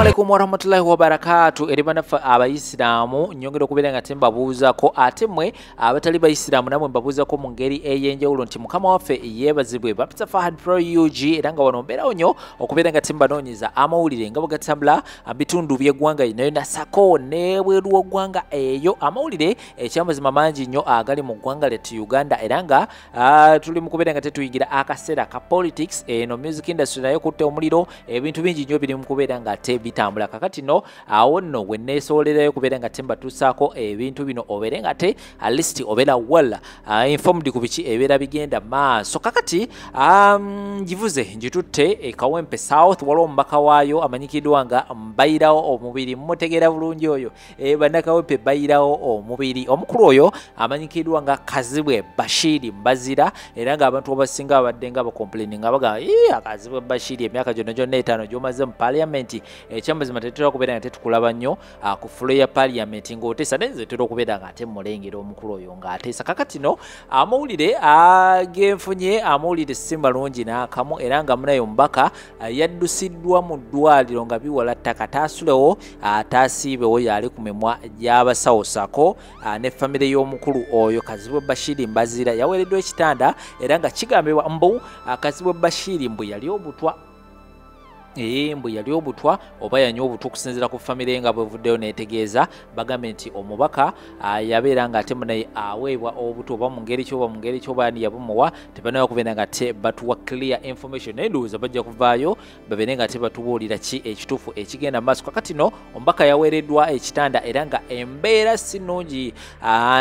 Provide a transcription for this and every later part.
alaikum warahmatullahi wabarakatuh. Eribana abayisilamu nyongera okubeera nga tembabuuzako ate mmwe abatali bayisilamu namwe mbabuuzako mu ngeri ey'enjawulo nti mukama waffe yeebazibwe bapita Fahad Pro UG era nga wano mbeerawo nnyo okubeera nga tembanoonyeza amawulire nga bwe gatambula bitundu by'eggwanga lino nasako n'ebweru w'eggwanga eyo amawulire ekyamazima mangi nnyo agali mu ggwanga lyattu Uganda era nga tuli mu kubeera nga tetuyigira akaseera ka politics eno music industry nayo kutte omuliro ebintu bingi nnyo biri mu kubeera nga bitambula kakati no awo nno we neesoolerayo kubeera nga tembatuusaako ebintu bino obeere nga te at least obeera well informed ku biki ebeera bigenda maaso kakati ngivuze ngitutte ekawempe south waliwo omubaka waayo amanyikiddwa nga mbayirawo omubiri mumutegeera bulungi oyo bannakawempe bayirawo omubiri omukulu oyo amanyikiddwa nga Kazibwe Bashiri Mbazira era nga abantu abasinga babadde nga bakomplaining nga bagamba Kazibwe Bashiri emyaka gyonna etaano gy'omaze mu parliament ekyamazima tetera okubeera nga tetukulaba nnyo ku fulo ya parliament ng'oteesa naye nze tetera okubeera nga ate mulengera omukulu oyo ng'ateesa kakati no amawulire genfunye amawulire si malungi n'akamu era nga munayo omubaka yaddusiddwa mu ddwaliro nga biwala ttaka taasulewo taasiibewo yali ku mimwa gy'abasawo sako ne famire y'omukulu oyo Kazibwe Bashiri Mbazira yaweereddwa ekitanda era nga kigambibwa mbu Kazibwe Bashiri mbu yali obutwa mbu yali obutwa oba yanywa obutwa okusinziira ku famire nga bwevuddeyo neetegeeza bagambe nti omubaka yabeera nga ate munaye aweebwa obutwa oba mu ngeri kyoba yabumuwa tebanayo kubeera nga te batuwa clear information naye ndowooza bajja kuvaayo babeere nga tebatubuulira ki ekituufu ekigenda maaso kakati no omubaka yaweereddwa ekitanda era nga embeera si nnungi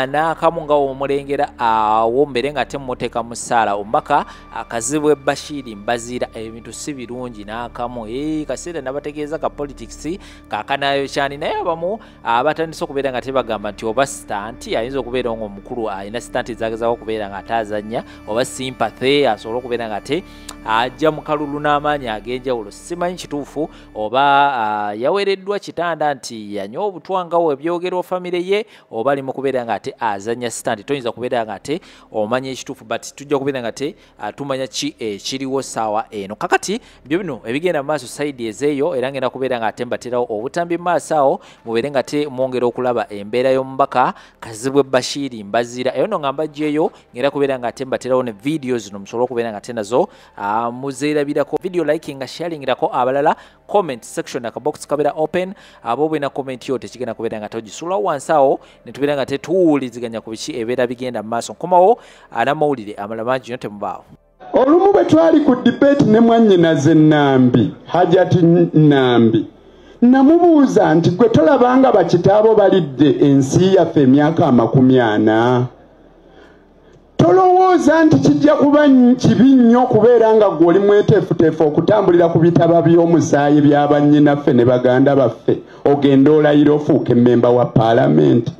n'akamu nga omulengera awo mbeere nga temuteeka mu ssaala omubaka Kazibwe Bashiri Mbazira ebintu si birungi n'akamu kaseera nabategeeza ka politics kakanayo kyani naye abamu abatandise okubeera nga tebagamba nti oba stanti ayinza okubeera nga omukulu alina stanti zagezaako okubeera nga atazanya oba sympathy asobole okubeera nga te ajja mu kalulu n'amaanyi ag'enjawulo simanyi kituufu oba yaweereddwa kitanda nti yanywa obutwa nga webyogerwa famire ye oba ali mu kubeera nga ate azanya stanti toyinza kubeera nga ate omanya ekituufu but tujja kubeera nga te tumanya ki ekiriwo saawa eno kakati byo bino ebigenda maaso saidi ezeeyo era ngenda kubeera nga ate mbaterawo obutambi maaso awo mubeere nga te mwongera okulaba embeera y'omubaka Kazibwe Bashiri Mbazira eyo no nga mbajjeeyo ngenda kubeera nga ate mbaterawo ne videos zino musobole okubeera nga te nazo muzeerabirako video liking nga sharingirako abalala comment section akabox kabeera open abo bwena comment yo tekigenda kubeera nga togisulawo wansi awo ne tubeera nga te tuwuliziganya ku biki ebeera bigenda maaso nkomawo n'amawulire amala mangi nyo temubaawo olumu bwe twali ku debate ne mwannyinaze Nambi Hajati Nambi namubuuza nti gwe tolabanga bakitaabo balidde ensi yaffe emyaka 40 tolowooza nti kijja kuba kibi nnyo kubeera nga gwe oli mweteefuteefu okutambulira ku bitaba by'omusaayi bya bannyinaffe ne baganda baffe ogenda olayira ofuuka emmemba wa paalamenti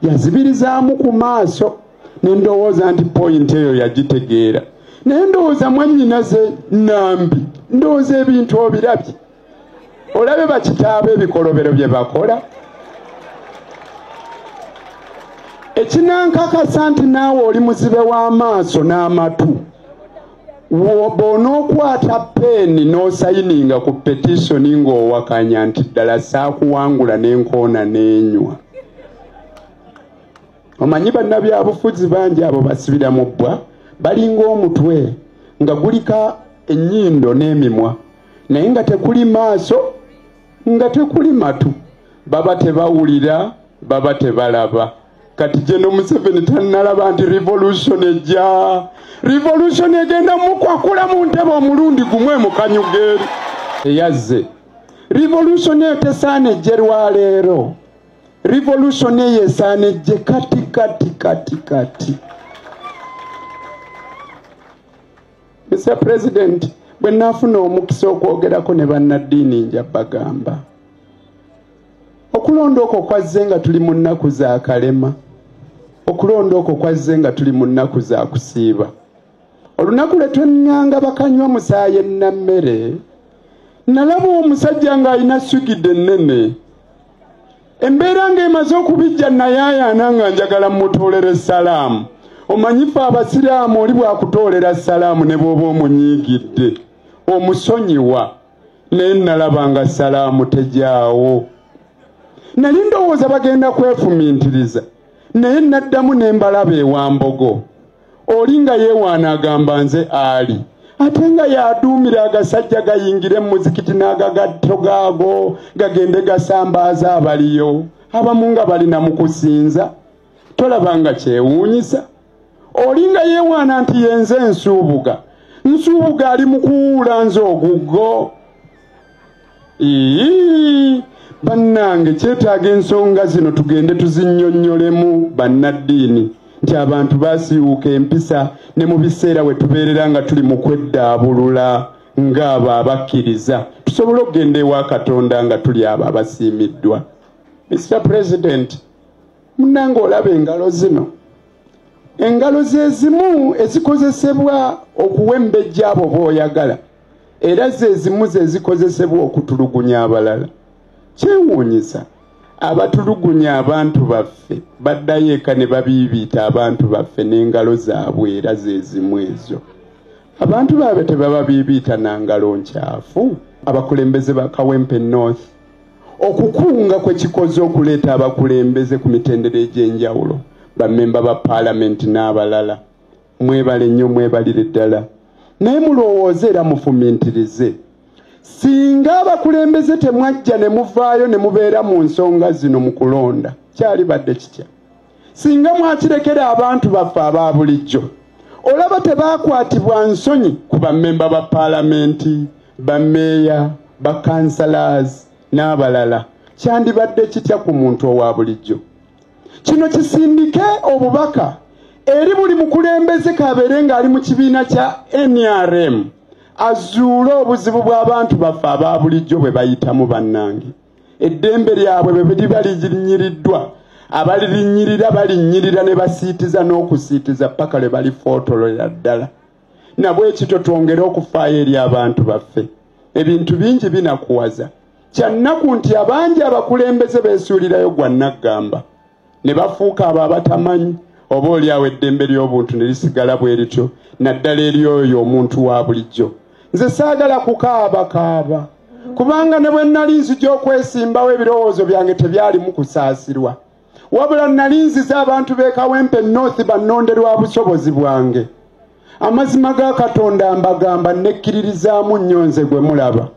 yazibirizaamu ku maaso ne ndowooza nti point eyo yagitegeera naye ndowooza mwannyinaze Nambi ndowooza ebintu obirabye olabe bakitaaba ebikolobero bye bakola ekinankakasa nti naawe oli muzibe w'amaaso n'amatu bw'onookwata peeni n'osayininga ku petitioni ng'owakanya nti ddala saakuwangula n'enkoona n'enywa omanyi bannabyabufuzi bangi abo basibira mu bbwa balinga omutwe nga gulika ennyindo n'emimwa naye nga tekuli maaso nga tekuli matu baba tebawulira baba tebalaba kati General Museveni tannalaba nti revolution ejja revolution egenda mukwakula mu ntebe omulundi gumwe mu kanyugeeri eyazze revolution eyo tesaana ejje lwaleero revolution eyo esaana ejje kati Mr. President, bwe nafuna omukisa okwogerako ne bannaddiini nja bagamba okulonda okwo kwazze nga tuli mu nnaku za kalema okulonda okwo kwazze nga tuli mu nnaku za kusiiba olunaku lwe twennyanga bakanywa musaayi ennammere nalaba omusajja ng'alina sugide ennene embeera ng'emaze okubijja nayaayaana nga njagala mutuulere salaamu omanyifa abasiraamu oli bwakutoolera salaamu ne bw'oba omunyiigidde omusonyiwa ne nalabanga salaamu tejaawo. Nali ndowooza bagenda kwefumintiriza naye naddamu ne mbalaba ewambogo. Oli nga yeewaana agamba nze ali ate nga yaduumira agasajja gayingire mu muzikiti n'agagatto gaago gagende gasambaaza abaliyo abamu nga balina mu kusinza. Tolabanga kyewuunyisa. Oli nga yeewaana nti yenze nsuubuga ali mu kuwuula nze oguggo. Bannange kyetaaga ensonga zino tugende tuzinnyonnyolemu bannaddiini nti abantu baasiiwuuka empisa ne mu biseera we tubeerera nga tuli mu kweddaabulula ng'abo abakkiriza tusobole okugenda ewa Katonda nga tuli abo abasiimiddwa. Mr. President, munnange olaba engalo zino. Engalo ze zimu ezikozesebwa okuwembejja abo b'oyagala era ze zimu ze zikozesebwa okutulugunya abalala. Kyewuunyisa abatulugunya abantu baffe baddayo eka ne babiibiita abantu baffe n'engalo zaabwe era ze zimu ezo. Abantu baabwe tebababiibiita na ngalo nkyafu. Abakulembeze ba Kawempe North okukunga kwe kikoze okuleeta abakulembeze ku mitendera egy'enjawulo bammemba ba paalamenti n'abalala. Mwebale nnyo, mwebalire ddala. Naye mulowooze era mufumintirize. Singa abakulembeze temwajja ne muvaayo ne mubeera mu nsonga zino mu kulonda kyali badde kitya. Singa mwakirekera abantu baffe aba bulijjo olaba tebaakwatibwa nsonyi ku bammemba ba paalamenti, bammeeya, bakansalas n'abalala kyandibadde kitya ku muntu owa bulijjo. Kino kisindike obubaka eri buli mukulembeze kabeere ng'ali mu kibiina kya NRM azuule obuzibu bw'abantu baffe aba bulijjo bwe bayitamu bannange. Eddembe lyabwe bwe liba linyiriddwa abalirinyirira balinnyirira ne basiitiza n'okusiitiza paka lwe balifootolera ddala. Nabwe kityo twongere okufaayo eri abantu baffe. Ebintu bingi binakuwaza. Kyannaku nti abangi abakulembeze beesuulirayo gwa Naggamba ne bafuuka abo abatamanyi oba oliawo eddembe ly'obuntu ne lisigala bwe lityo naddala eri oyo omuntu wa bulijjo. Nze saagala kukaaba kubanga ne bwe nali nzija okwesimbawo ebirowoozo byange tebyalimu kusaasirwa wabula nali nziza abantu b'e Kawempe North bannonderwa busobozi bwange. Amazima ga Katonda mbagamba nekkiririzaamu nnyo nze gwe mulaba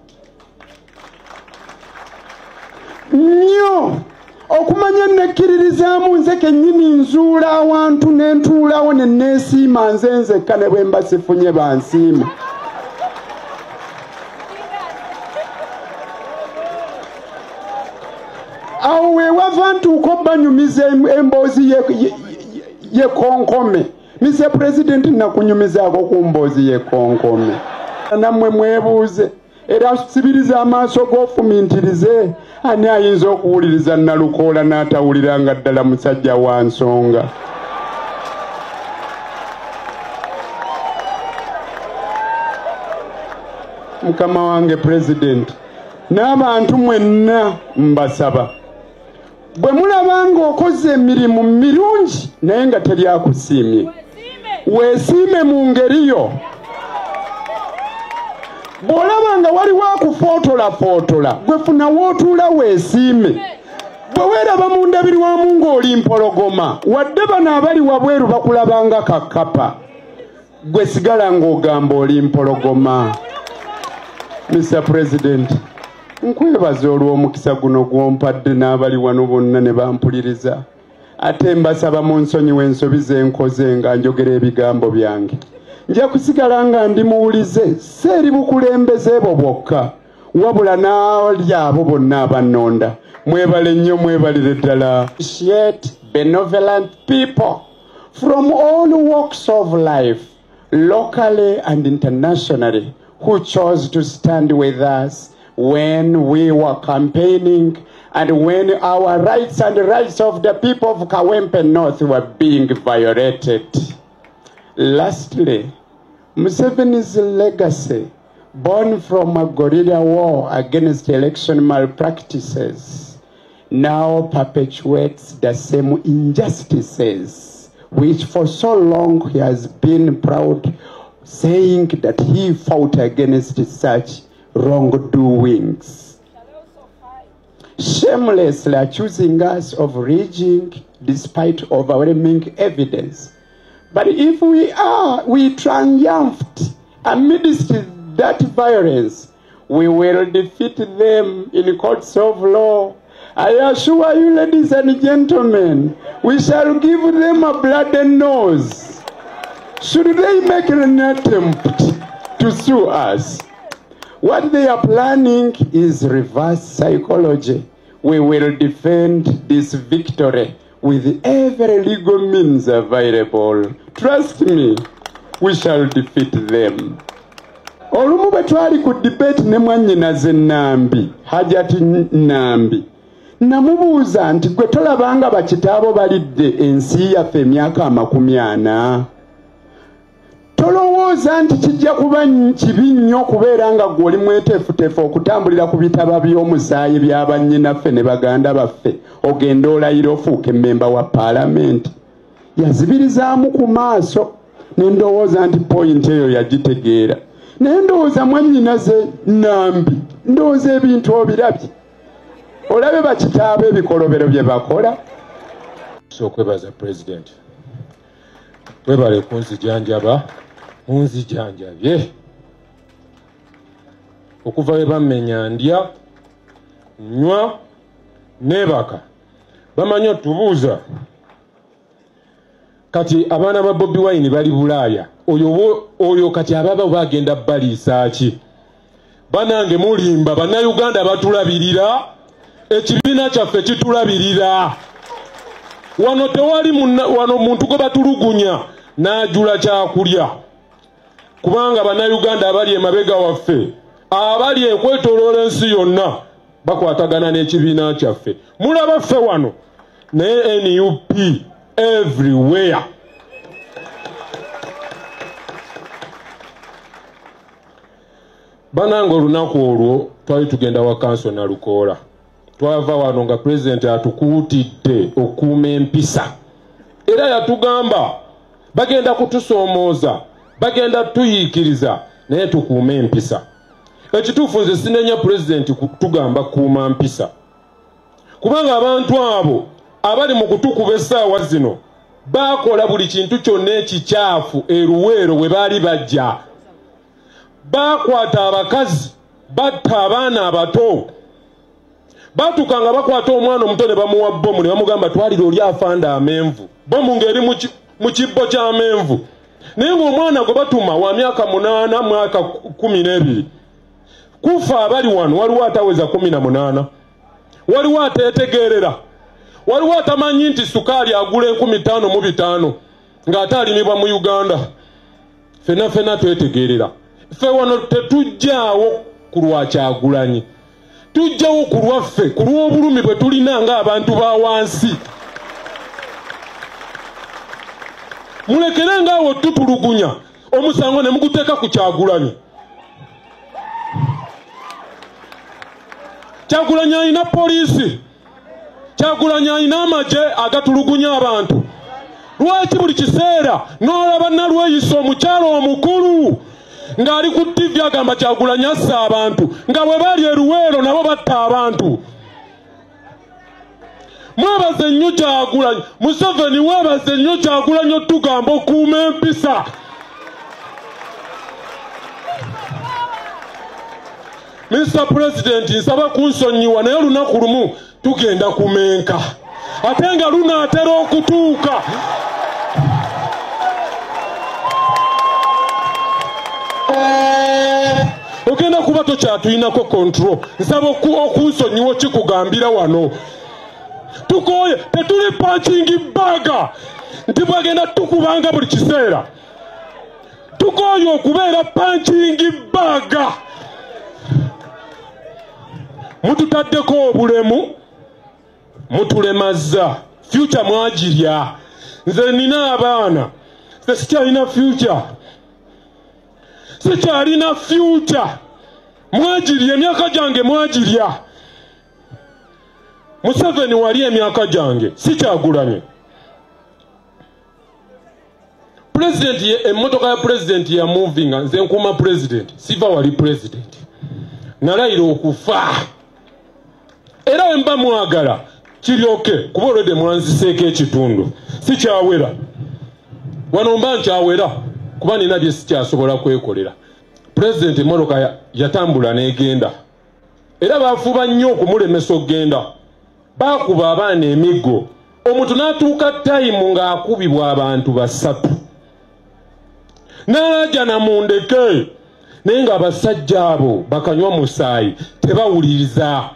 nnyo okumanya nekkiririzaamu nze kennyini nzuula awantu ne ntuulawo ne neesiima nze nzekka ne bwe mba sifunye bansiima. Awo weewava ntuuka banyumiza emboozi ye konkome. Mr. President nakunyumizaako ku mboozi ye konkome. Nammwe mwebuuze era sibiriza amaaso g'ofumintirize ani ayinza okuwuliriza Nalukoola n'atawulira nga ddala musajja wa nsonga. Mukama wange President n'abantu mwenna mbasaba bwe mulaba ng'okoze emirimu mirungi naye nga teri akusiimye weesiime mu ngeriyo. Bw'olaba nga waliwo akufootolafootola gwe funa wootuula weesiime. Bwe weeraba mu ndabirwamu ng'oli mpologoma wadde bano abali wabweru bakulabanga kakkapa gwe sigala ng'ogamba oli mpologoma. Mr. President, nkwebaza olw'omukisa guno gw'ompadde n'abali wano bonna ne bampuliriza. Ate mbasaba mu nsonyi w'ensobi ze nkoze nga njogera ebigambo byange. Nja kusigala nga ndi muwulize seeri bukulembeze bo bwokka wabula n'ali abo bonna abannonda. Mwebale nnyo, mwebalire ddala. Appreciate benevolent people from all walks of life, locally and internationally, who chose to stand with us when we were campaigning and when our rights and the rights of the people of Kawempe North were being violated. Lastly, Museveni's legacy, born from a guerrilla war against election malpractices, now perpetuates the same injustices, which for so long he has been proud, saying that he fought against such wrongdoings, shamelessly accusing us of rigging despite overwhelming evidence. But if we triumphed amidst that violence, we will defeat them in courts of law. I assure you, ladies and gentlemen, we shall give them a bloody nose. Should they make an attempt to sue us? What they are planning is reverse psychology. We will defend this victory with every legal means available. Trust me, we shall defeat them. Olumu bwe twali ku debate ne mwannyinaze Nambi, Hajati Nambi, namubuuza nti gwe tolabanga bakitaabo balidde ensi yaffe emyaka 40. Tolowooza nti kijja kuba kibi nnyo kubeera nga gwe oli mweteefuteefu okutambulira ku bitaba by'omusaayi bya bannyinaffe ne baganda baffe ogenda olayira ofuuka emmemba wa paalamenti. Yazibirizaamu ku maaso ne ndowooza nti point eyo yagitegeera. Naye ndowooza mwannyinaze Nambi, ndowooza ebintu obirabye. Olabe bakitaaba ebikolobero bye bakola. Okwebaza President. Webale kunzijanjaba, munzijanjabye. Okuva we bammenya ndya, nywa, nebaka. Bamanyi otubuuza. Kati abaana ba Bobi Wine bali Bulaaya. Oyo kati ababa bagenda baliisa ki? Banange mulimba bannayuganda batulabirira, ekibiina kyaffe kitulabirira. Wano tewali wano muntu gwe batulugunya n'ajula kyakulya. Kubanga bannayuganda abali emabega waffe, abali ekwetooloola ensi yonna bakwatagana n'ekibiina kyaffe. Mulaba ffe wano naye NUP everywhere. Banange olunaku olwo twali tugenda wa kanso na Lukoola. Twava wano nga President atukuutidde okuuma empisa. Era yatugamba bagenda kutusoomooza, bagenda tuyiikiriza, naye tukuume empisa. Ekituufu nze sinenya President kutugamba kuuma mpisa. Kubanga abantu abo abali mu kutukuba essaawa zino bakola buli kintu kyonna ekikyafu eruweero we baali bajja. Bakwata abakazi, batta abaana abato. Batukanga bakwata omwana omuto ne bamuwa bomu ne bamugamba twalira oli afanda amenvu. Bomu ngeri mu kibbo ky'amenvu. Naye ng'omwana gwe batuma wa myaka 8 mwaka 12. Kufa abali wano waliwo ataweza 18. Waliwo ateetegerera. Waliwo atamanyi nti sukaali agula 15,500 ng'ate alimibwa mu Uganda. Fena twetegerera. Ffe wano tetujjaawo ku lwa Kyagulanyi. Tujjawo ku lwaffe, ku lw'obulumi bwe tulina ng'abantu ba wansi. Mulekere ng'awo tutulugunya omusango ne muguteeka ku Kyagulanyi. Kyagulanyi alina poliisi. Kyagulanyi alina amagye agatulugunya abantu. Lwaki buli kiseera n'olaba Nalweyisa omukyalo omukulu ng'ali ku TV agamba Kyagulanyi assa abantu, nga bwe bali eruweero nabo batta abantu. Mwebaze nnyo Kyagulanyi, Museveni weebaze nnyo Kyagulanyi otugamba okuuma empisa. Mr. President, nsaba kunsonyiwa naye olunaku lumu tugenda kumenka. Ate nga lunaatera okutuuka. Ogenda kuba tokyatuyinako control. Nsaba okunsonyiwa kikugambira wano. Tukoye tetuli punching bag nti bagenda tukubanga buli kiseera. Tukoye okubeera punching bag. Mututaddeko obulemu, mutulemaza. Future mwagirya. Nze nina abaana. Nze sikyalina future. Sikyalina future. Mwagirya, emyaka gyange mwagirya. Museveni wali emyaka gyange, sikyagulanye. President emmotoka ya president ya moving nze nkuma president, siva wali president. nalayira okufa era emba mwagala kiryoke kuba olwedde mwanziseeko ekitundu si kyawera wano mba nkyawera kuba nina bye sikyasobola kwekolera. Pulezidenti emmoloka yatambula n'egenda era baafuba nnyo okumulemesa okgenda baakuba abaana emiggo omuntu n'atuuka tayimu ng'akubibwa abantu basatu n'alaja namundeke naye ng'abasajja abo bakanywa musaayi tebawuliriza.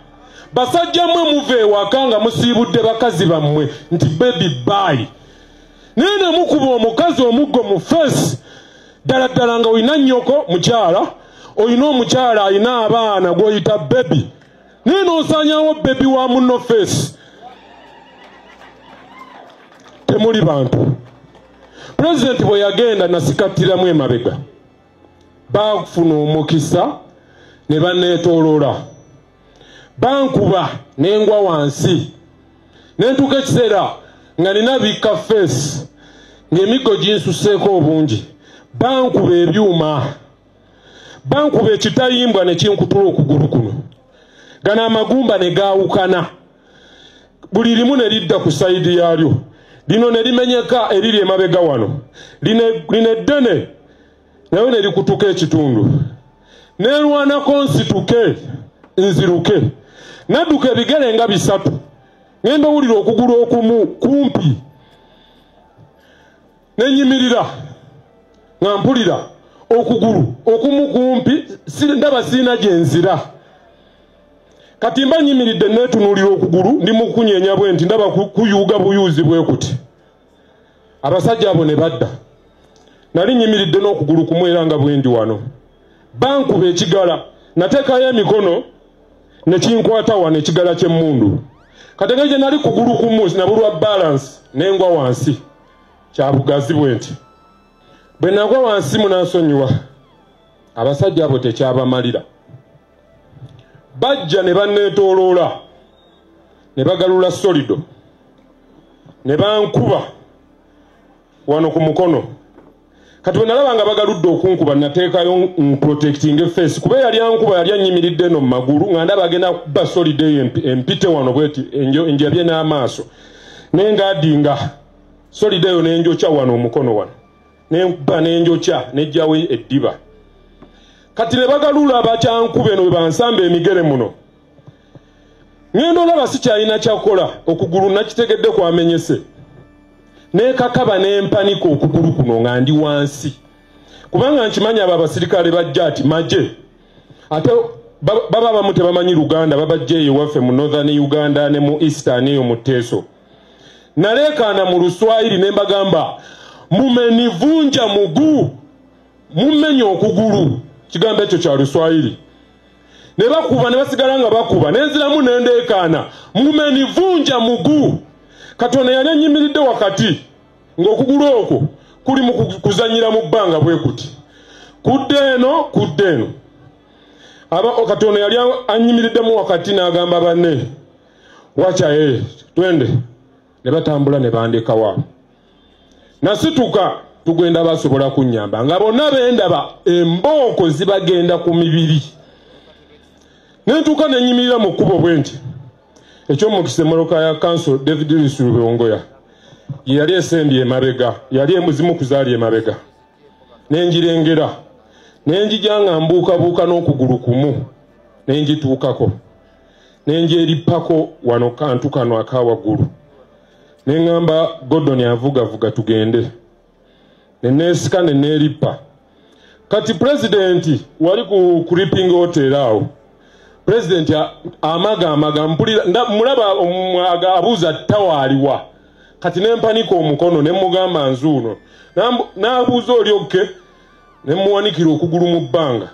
Basajja mmwe muva ewaka nga musiibudde bakazi bammwe nti baby bye naye ne mukuba omukazi omuggo mu feesi ddala ddala nga olina nnyoko mukyala olina omukyala alina abaana gw'oyita baby naye n'osaanyawo baby wa munno feesi. Temuli bantu. Pulezidenti bwe yagenda nasikattiramu emabega baafuna omukisa ne banneetooloola bankuba n'engwa wansi nentuuka ekiseera nga nina bikka feesi ng'emiggo ginsuseeko obungi bankuba ebyuma bankuba ekitayimbwa ne kinkutula okugulu kuno gano amagumba ne gaawukana buli limu ne lidda ku sayidi yaalyo lino ne limenyeka eriri emabega wano lino eddene nayo ne likutuka ekitundu neerwanako nsituke nziruke nadduka ebigere nga bisatu ngenda owulira okugulu okumu kumpi nenyimirira nga mpulira okugulu okumu kumpi ndaba sirina gye nzira kati mba nyimiridde neetunuulira okugulu ndi mu kunyeenya bwe nti ndaba kuyuuga buyuuzi bwe kuti abasajja abo ne badda nali nyimiridde n'okugulu kumu era nga bwe ndi wano bankuba ekigala nateekayo emikono ne kinkwata wano ekigala ky'emmundu kati nga gye nali kugulu kumu sinabulwa balansi n'engwa wansi kya bugazi bwe nti bwe nagwa wansi munansonyiwa abasajja abo tekyabamalira bajja ne banneetooloola ne bagalula solido ne bankuba wano ku mukono kati bwe nalaba nga bagaludde okunkuba nateekayo nprotecting face kuba yali ankuba yali anyimiridde eno mu magulu nga ndaba agenda kuba solido eyo empite wano bweti enjabye n'amaaso naye ngaadinga solido eyo n'enjokya wano omukono wano nemba n'enjokya nejjawo eddiba kati ne bagalula abakyankuba eno bwe bansamba emigere muno ngenda olaba sikyalina kyakola okugulu nakitegedde kwamenyese nekakaba nempanika okugulu kuno nga ndi wansi kubanga nkimanyi abo abasirikale bajja ati maje ate baba bamu tebamanyi Luganda babajja ewaffe mu Northern Uganda ne mu Eastern eyo mu Teso naleekaana mu Luswayiri ne mbagamba mumenivunja muguu mumenye okugulu kigambo ekyo kya Luswayiri ne bakuba ne basigala nga bakuba nenziramu nendeekaana mumenivunja muguu Katonda yali anyimiridde wakati ng'okugulu okwo kuli mu kuzanyira mu bbanga bwe kuti kudde eno Katonda yali anyimiriddemu wakati n'agamba banne wacha twende ne batambula ne bandekawa nasituka tugenda basobola kunnyamba nga bonna bendaba embooko zibagenda ku mibiri nentuuka nenyimirira mu kkubo bwe nti ekyomukisa emmoloka ya Council David Lusubongoya yali esembye emabega yali emuzimu kuzaali emabega nenjirengera nenjija nga mbuukabuuka n'okugulu kumu nenjituukako nenjeripako wano kantu kano akawaggulu neŋŋamba Gordon avugavuga tugende neneesika neneeripa kati pulezidenti wali ku Creeping Hotel awo pulezidenti amaga mpulira mulaba abuuza tawaaliwa kati nempanika omukono nemugamba nzuuno n'abuuza olyokke nemuwanikira okugulu mu bbanga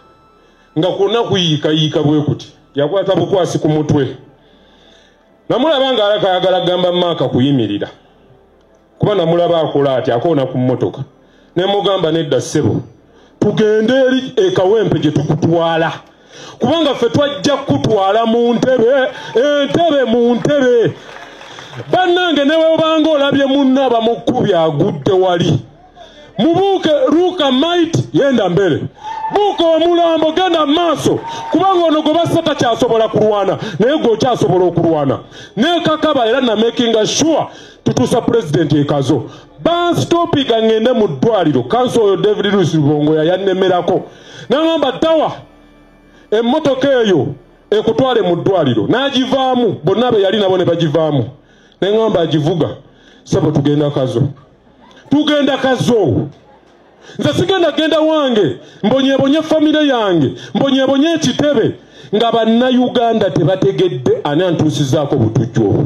nga kwonna kuyiikayiika bwe kuti yakwata bukwasi ku mutwe namulaba nga ayagala gamba maaka kuyimirira kuba namulaba akola ati akoona ku mmotoka nemugamba nedda ssebo tugende eri ekawempe gye tukutwala kubanga ffe twajja kutwala mu entebe mu ntebe bannange ne webanga olabye munno abamukubya agudde wali mubuuke ruka might yenda mbere buuka omulambo genda maaso kubanga ono gwe bassa takyasobola kulwana naye gwe okyasobola okulwana nekakaba era namakinga sure tutuusa pulezidenti ekazo banstopiga ngende mu ddwaliro kanso oyo David Lucy Bongo yayannemerako nagamba tawa emmotoka eyo ekutwale mu ddwaliro n'agivaamu bonna be yali nabo ne bagivaamu neŋŋamba agivuga sebo tugenda kazo nze sigenda genda wange mbonyebonye famire yange mbonyebonye ekitebe nga bannayuganda tebategedde ani antuusizaako butujju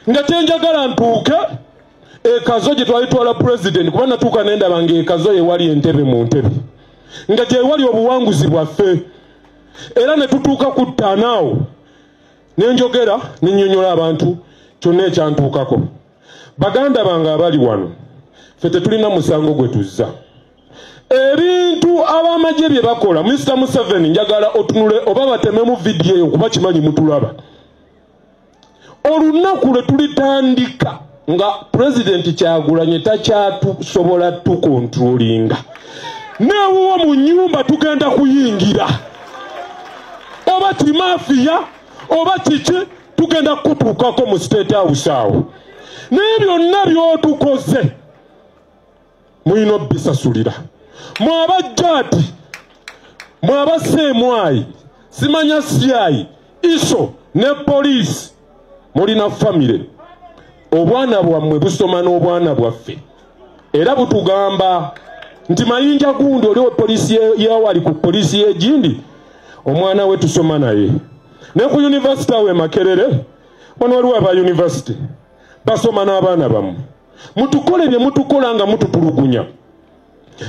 nga kyenjagala ntuuke ekazo gye twalitwala pulezidenti kuba natuuka nendaba ngaekazo yewali entebe mu ntebe nga gyewali obuwanguzi bwaffe era ne tutuuka ku ttaanaawo nenjogera nennyonnyola abantu kyonna ekyantuukako baganda bange abali wano ffe tetulina musango gwe tuzza ebintu ab'amagye bye bakola Mr. Museveni njagala otunule oba batememu vidiyo eyo kuba kimanyi mutulaba olunaku lwe tulitandika nga pulezidenti Kyagulanyi takyatusobola tukontrolinga neewuwo mu nnyumba tugenda kuyingira oba kimafiya oba kiki tugenda kutuukako mu State House awo naye byonna byotukoze muyina obisasulira mwabajjaati mwabaseemwayi simanya siyayi iso ne poliisi mulina famire obwana bwammwe busoma n'obwana bwaffe era butugamba nti mayinja gundi oliwo poliisi yawali ku poliisi y'egindi omwana we tusoma naye ne ku yunivasite awo Makerere wano waliwo aba yunivasite basoma n'abaana bammwe mutukole bye mutukola nga mututulugunya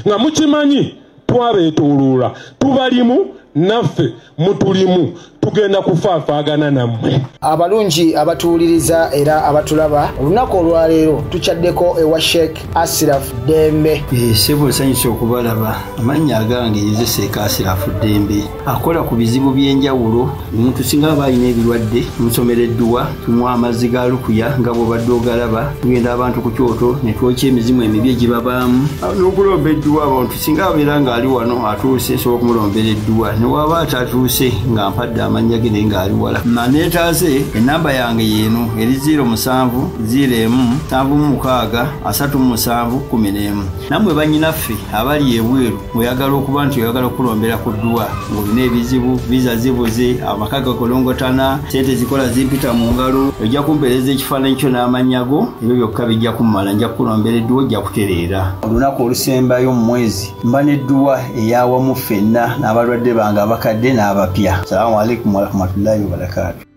nga mukimanyi twabeetooloola tubalimu naffe mutulimu tugenda kufaafaagana nammwe abalungi abatuwuliriza era abatulaba olunaku olwaleero tukyaddeko ewa Sheikh Ashraf Dembe sebo nsanyusa okubalaba amannya agange nze Sheikh Ashraf Dembe akola ku bizibu by'enjawulo omuntu singa aba alina ebirwadde musomereddwa tumuwa amazzi ga lukuya nga bw'obadde ogalaba tugenda abantu ku kyoto ne twokya emizimu emibi egibabaamu n'okulomba edduwa abantu singa abeera ng'ali wano atuuse sobola okumulombeera edduwa ne waba atatuuse nga mpadde amanya ge naye ng'ali wala neetaase enamba yange yeeno eri 0707763711 nammwe bannyinaffe abali ebweru oyagala okuba nti oyagala okulombera ku dduwa ng'olina ebizibu viza zibuze amaka gakolongotana sente zikola zimpita mu ngalo ojja kumpeereza ekifaananyi kyo n'amanyago ebyo byokka bijja kummala nja kukulombera edduwa ojja kutereera olunaku olusembayo mu mwezi mba n'edduwa eyawamu ffenna n'abalwadde bange abakadde n'abapya. Assalamu alaikum warahmatullahi wabarakatuh.